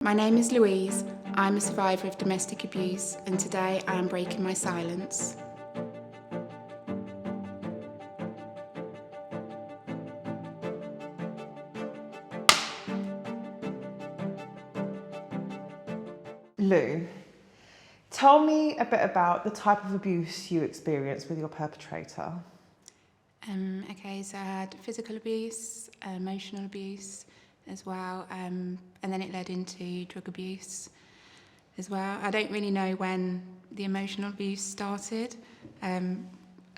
My name is Louise. I'm a survivor of domestic abuse, and today I am breaking my silence. Lou, tell me a bit about the type of abuse you experienced with your perpetrator. Okay, so I had physical abuse, emotional abuse as well, and then it led into drug abuse as well. I don't really know when the emotional abuse started. I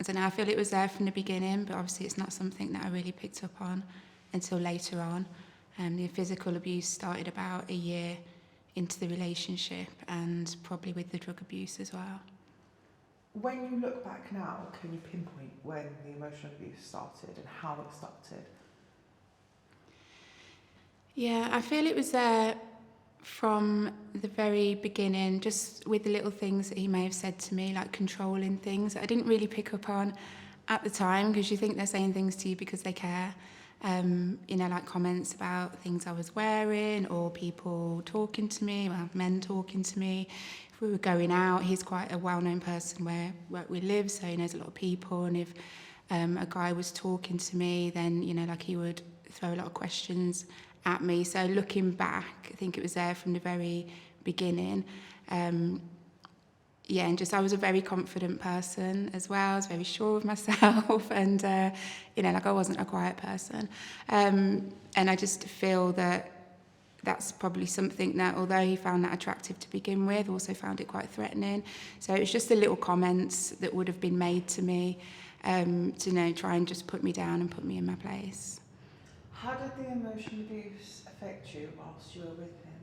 don't know, I feel it was there from the beginning, but obviously it's not something that I really picked up on until later on. The physical abuse started about a year into the relationship, and probably with the drug abuse as well. When you look back now, can you pinpoint when the emotional abuse started and how it started? Yeah, I feel it was there from the very beginning, just with the little things that he may have said to me, like controlling things that I didn't really pick up on at the time, because you think they're saying things to you because they care. Like comments about things I was wearing, or people talking to me, well, men talking to me. If we were going out, he's quite a well-known person where we live, so he knows a lot of people, and if a guy was talking to me, then, he would throw a lot of questions at me. So looking back, I think it was there from the very beginning. And just I was a very confident person as well. I was very sure of myself, and I wasn't a quiet person. And I just feel that that's probably something that, although he found that attractive to begin with, also found it quite threatening. So it was just the little comments that would have been made to me to try and just put me down and put me in my place. How did the emotional abuse affect you whilst you were with him?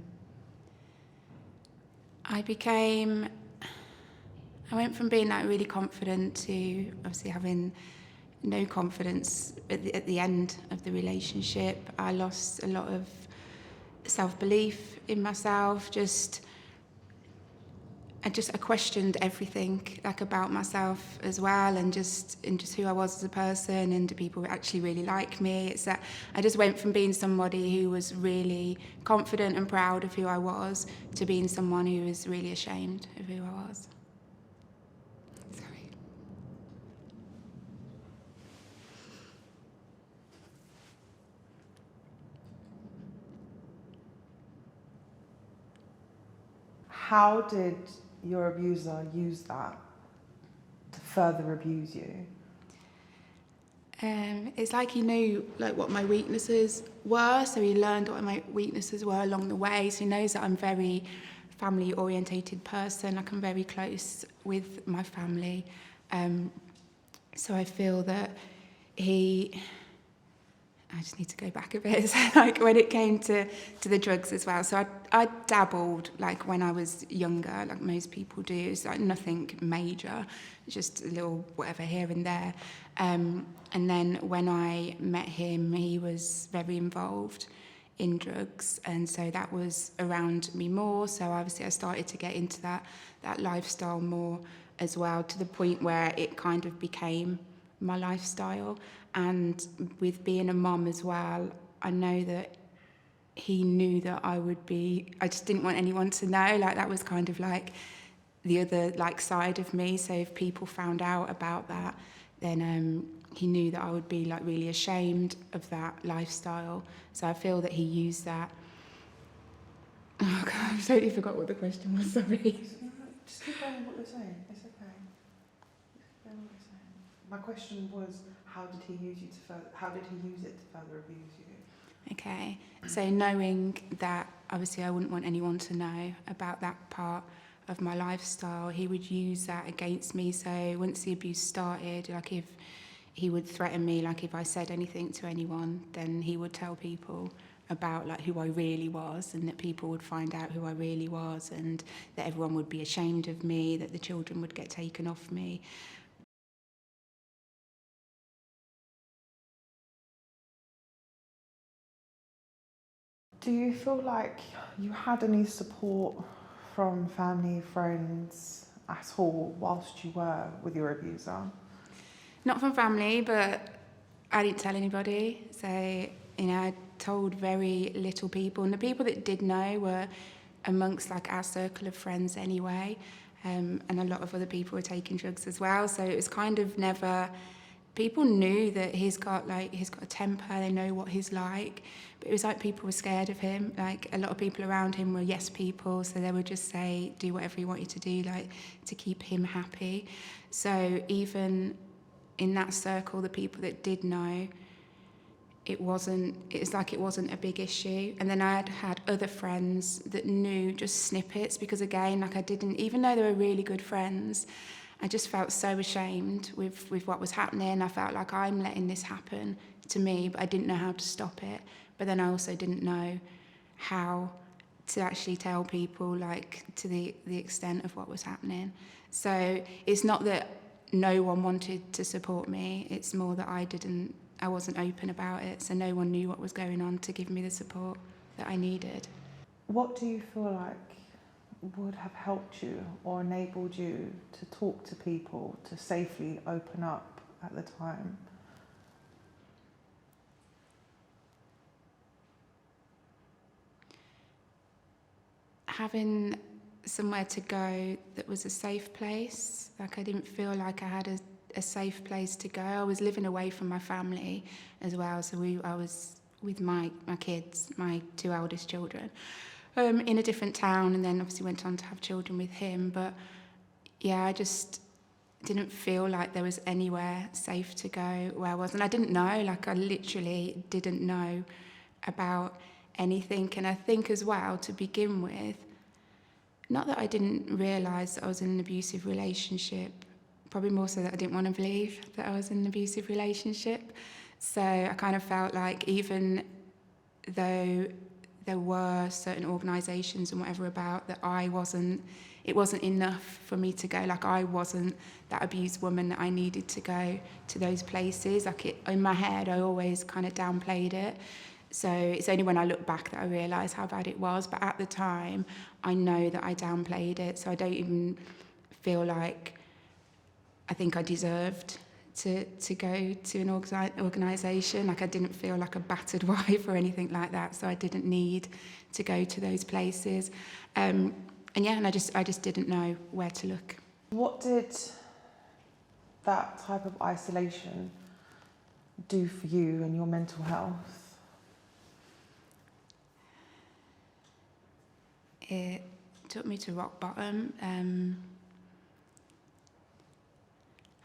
I went from being really confident to obviously having no confidence at the end of the relationship. I lost a lot of self-belief in myself. I questioned everything about myself as well, and just who I was as a person, and do people actually really like me. It's that I just went from being somebody who was really confident and proud of who I was to being someone who was really ashamed of who I was. Sorry. How did your abuser use that to further abuse you? It's like he knew what my weaknesses were, so he learned what my weaknesses were along the way. So he knows that I'm a very family-orientated person. I'm very close with my family. So I feel that I just need to go back a bit. So, when it came to the drugs as well. So I dabbled when I was younger, like most people do. It's nothing major, just a little whatever here and there. And then when I met him, he was very involved in drugs, and so that was around me more. So obviously I started to get into that lifestyle more as well, to the point where it kind of became my lifestyle. And with being a mum as well, I know that he knew that I just didn't want anyone to know. That was kind of the other side of me. So if people found out about that, then he knew that I would be really ashamed of that lifestyle. So I feel that he used that. Oh God, I totally forgot what the question was, sorry. Just keep going what you're saying, it's okay. Just keep going what you're saying. My question was, how did he use it to further abuse you? Okay, so knowing that obviously I wouldn't want anyone to know about that part of my lifestyle, he would use that against me. So once the abuse started, if he would threaten me, if I said anything to anyone, then he would tell people about who I really was, and that people would find out who I really was, and that everyone would be ashamed of me, that the children would get taken off me. Do you feel like you had any support from family, friends at all whilst you were with your abuser? Not from family, but I didn't tell anybody. So, told very little people, and the people that did know were amongst like our circle of friends anyway, and a lot of other people were taking drugs as well. So it was kind of never. People knew that he's got a temper. They know what he's like, but it was like people were scared of him. Like a lot of people around him were yes people, so they would just say do whatever you want you to do, like to keep him happy. So even in that circle, the people that did know, it was like it wasn't a big issue. And then I had other friends that knew just snippets, because again, like I didn't, even though they were really good friends, I just felt so ashamed with what was happening. I felt like I'm letting this happen to me, but I didn't know how to stop it. But then I also didn't know how to actually tell people, like, to the extent of what was happening. So it's not that no one wanted to support me, it's more that I wasn't open about it, so no one knew what was going on to give me the support that I needed. What do you feel like would have helped you or enabled you to talk to people, to safely open up at the time? Having somewhere to go that was a safe place. Like I didn't feel like I had a safe place to go. I was living away from my family as well, so I was with my kids, my two eldest children, in a different town, and then obviously went on to have children with him. But yeah, I just didn't feel like there was anywhere safe to go where I was. And I didn't know, like I literally didn't know about anything. And I think as well, to begin with, not that I didn't realise that I was in an abusive relationship, probably more so that I didn't want to believe that I was in an abusive relationship. So I kind of felt like even though there were certain organisations and whatever about that it wasn't enough for me to go. Like I wasn't that abused woman that I needed to go to those places. In my head, I always kind of downplayed it. So it's only when I look back that I realise how bad it was. But at the time, I know that I downplayed it. So I don't even feel like I think I deserved to go to an organisation. Like I didn't feel like a battered wife or anything like that. So I didn't need to go to those places. And I just didn't know where to look. What did that type of isolation do for you and your mental health? It took me to rock bottom.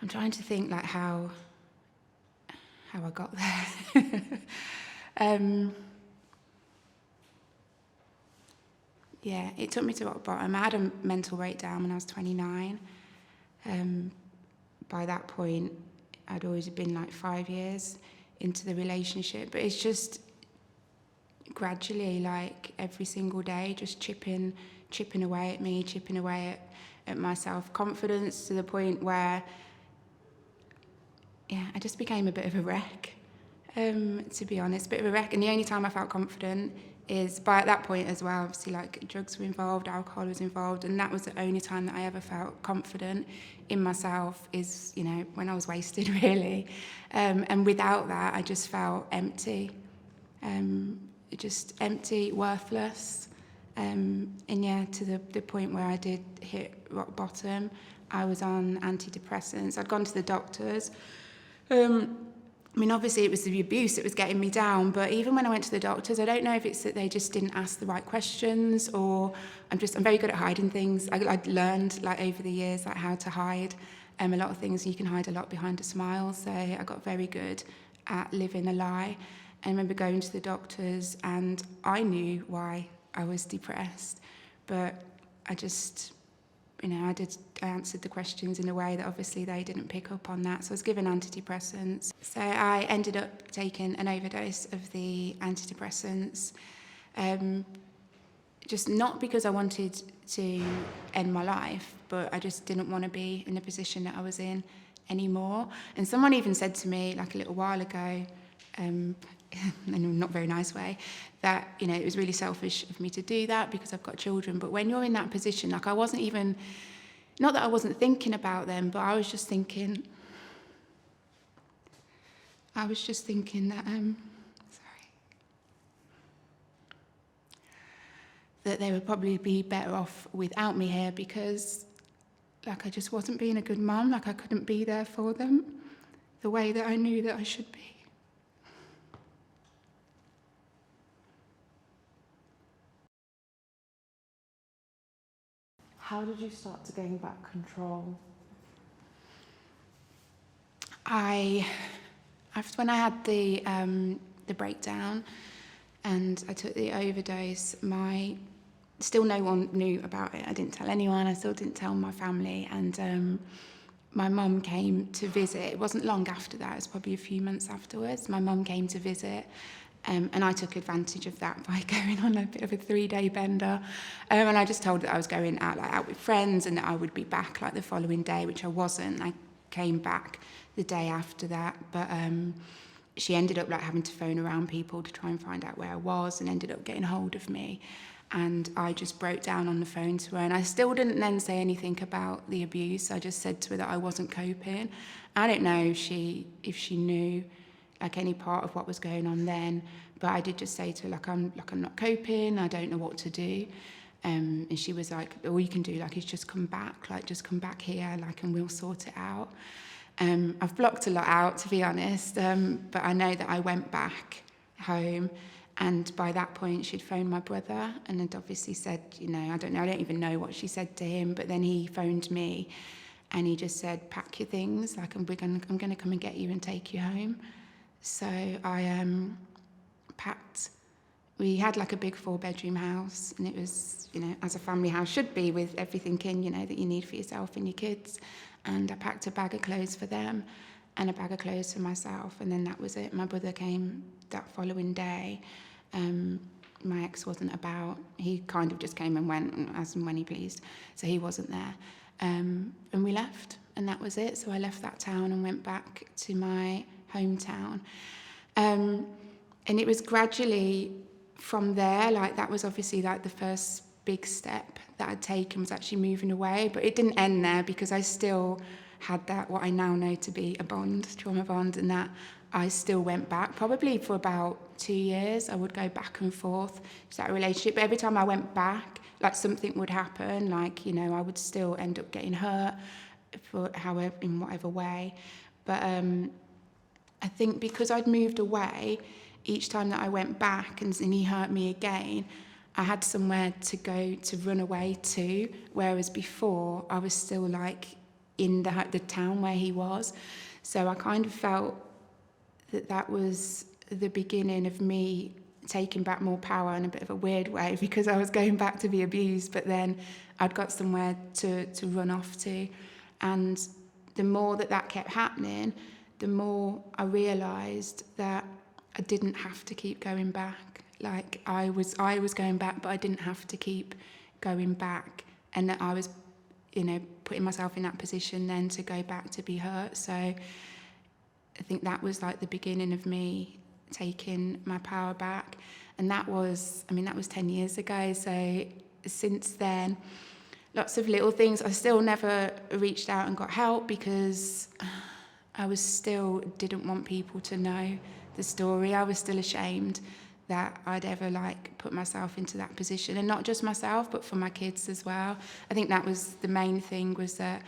I'm trying to think like how I got there. Yeah, it took me to rock bottom. I had a mental breakdown when I was 29. By that point, I'd always been like 5 years into the relationship, but it's just gradually, like every single day, just chipping away at me, chipping away at my self-confidence, to the point where, yeah, I just became a bit of a wreck, to be honest, a bit of a wreck. And the only time I felt confident is by at that point as well, obviously, like drugs were involved, alcohol was involved, and that was the only time that I ever felt confident in myself, is, you know, when I was wasted, really. And without that, I just felt empty. Just empty, worthless. And yeah, to the point where I did hit rock bottom. I was on antidepressants. I'd gone to the doctors. I mean, obviously it was the abuse that was getting me down, but even when I went to the doctors, I don't know if it's that they just didn't ask the right questions, or I'm very good at hiding things. I'd learned, like, over the years, like, how to hide a lot of things. You can hide a lot behind a smile, so I got very good at living a lie. I remember going to the doctors, and I knew why I was depressed, but I just, you know, I answered the questions in a way that obviously they didn't pick up on that. So I was given antidepressants. So I ended up taking an overdose of the antidepressants, just not because I wanted to end my life, but I just didn't want to be in the position that I was in anymore. And someone even said to me, like, a little while ago, in a not very nice way, that, you know, it was really selfish of me to do that because I've got children. But when you're in that position, like, I wasn't even, not that I wasn't thinking about them, but I was just thinking that, sorry. that they would probably be better off without me here, because like I just wasn't being a good mum. Like I couldn't be there for them the way that I knew that I should be. How did you start to gain back control? When I had the breakdown and I took the overdose, still no one knew about it. I didn't tell anyone. I still didn't tell my family. And my mum came to visit. It wasn't long after that. It was probably a few months afterwards. My mum came to visit. And I took advantage of that by going on a bit of a 3-day bender. And I just told her that I was going out with friends and that I would be back like the following day, which I wasn't. I came back the day after that. But she ended up like having to phone around people to try and find out where I was, and ended up getting hold of me. And I just broke down on the phone to her. And I still didn't then say anything about the abuse. I just said to her that I wasn't coping. I don't know if she knew like any part of what was going on then, but I did just say to her, I'm not coping, I don't know what to do. And she was like, all you can do is just come back, here, and we'll sort it out. I've blocked a lot out, to be honest, but I know that I went back home, and by that point she'd phoned my brother and had obviously said, I don't even know what she said to him, but then he phoned me and he just said, pack your things, I'm going to come and get you and take you home. So I packed. We had a big 4-bedroom house, and it was, as a family house should be, with everything in, that you need for yourself and your kids. And I packed a bag of clothes for them and a bag of clothes for myself, and then that was it. My brother came that following day. My ex wasn't about. He kind of just came and went as and when he pleased, so he wasn't there. And we left, and that was it. So I left that town and went back to my hometown. And it was gradually from there, that was obviously the first big step that I'd taken, was actually moving away. But it didn't end there, because I still had that, what I now know to be a trauma bond, and that I still went back, probably for about 2 years. I would go back and forth to that relationship. But every time I went back, something would happen, I would still end up getting hurt in whatever way. But I think because I'd moved away, each time that I went back and he hurt me again, I had somewhere to go to run away to, whereas before I was still in the town where he was. So I kind of felt that was the beginning of me taking back more power in a bit of a weird way, because I was going back to be abused, but then I'd got somewhere to run off to. And the more that kept happening, the more I realised that I didn't have to keep going back. I was going back, but I didn't have to keep going back, and that I was, putting myself in that position then to go back to be hurt. So I think that was the beginning of me taking my power back, and that was 10 years ago. So since then, lots of little things. I still never reached out and got help, because I didn't want people to know the story. I was still ashamed that I'd ever put myself into that position, and not just myself, but for my kids as well. I think that was the main thing, was that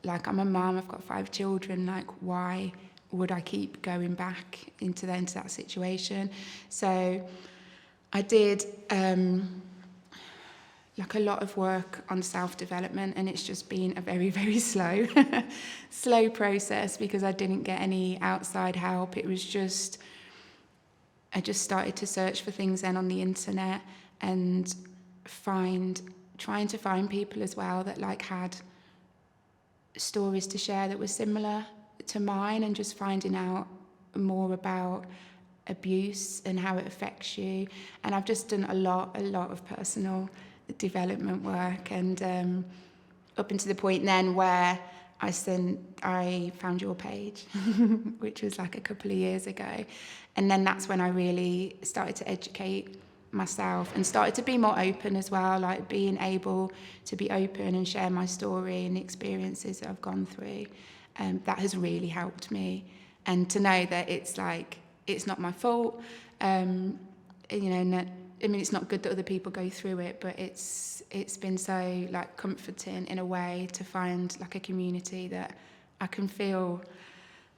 I'm a mum, I've got 5 children, why would I keep going back into that situation? So I did a lot of work on self-development, and it's just been a very, very slow process, because I didn't get any outside help. It was just, I just started to search for things then on the internet, and trying to find people as well that had stories to share that were similar to mine, and just finding out more about abuse and how it affects you. And I've just done a lot of personal development work, and up until the point then where I found your page, which was a couple of years ago, and then that's when I really started to educate myself and started to be more open as well, being able to be open and share my story and the experiences that I've gone through. That has really helped me, and to know that it's not my fault, I mean, it's not good that other people go through it, but it's been so like comforting in a way to find like a community that I can feel,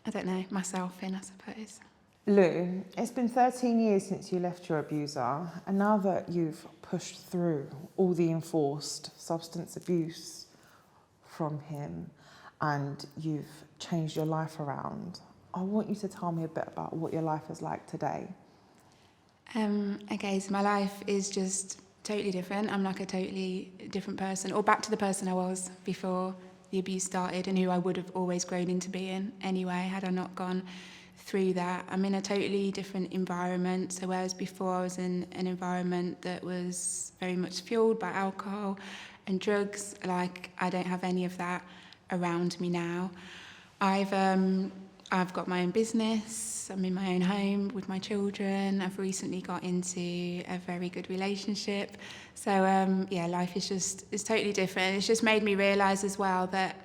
I don't know, myself in, I suppose. Lou, it's been 13 years since you left your abuser, and now that you've pushed through all the enforced substance abuse from him and you've changed your life around, I want you to tell me a bit about what your life is like today. Okay, so my life is just totally different. I'm like a totally different person, or back to the person I was before the abuse started and who I would have always grown into being anyway, had I not gone through that. I'm in a totally different environment. So whereas before I was in an environment that was very much fueled by alcohol and drugs, like I don't have any of that around me now. I've got my own business, I'm in my own home with my children, I've recently got into a very good relationship. So yeah, life is totally different. It's just made me realise as well that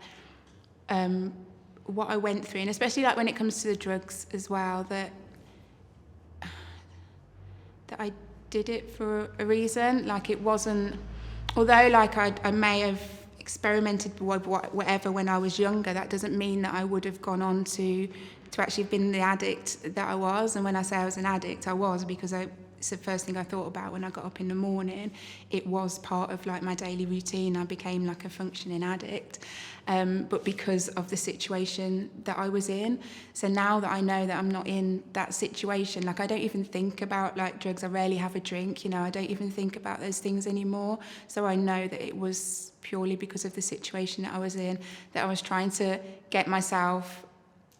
what I went through, and especially like when it comes to the drugs as well, that I did it for a reason. Like it wasn't, although like I may have experimented with whatever when I was younger, that doesn't mean that I would have gone on to actually have been the addict that I was. And when I say I was an addict, I was, because it's the first thing I thought about when I got up in the morning. It was part of like my daily routine. I became like a functioning addict, but because of the situation that I was in. So now that I know that I'm not in that situation, like I don't even think about like drugs. I rarely have a drink, you know, I don't even think about those things anymore. So I know that it was purely because of the situation that I was in, that I was trying to get myself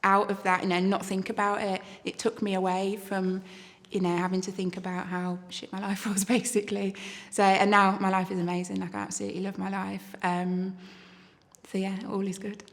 out of that, you know, not think about it. It took me away from, you know, having to think about how shit my life was, basically. So, and now my life is amazing. Like, I absolutely love my life. So yeah, all is good.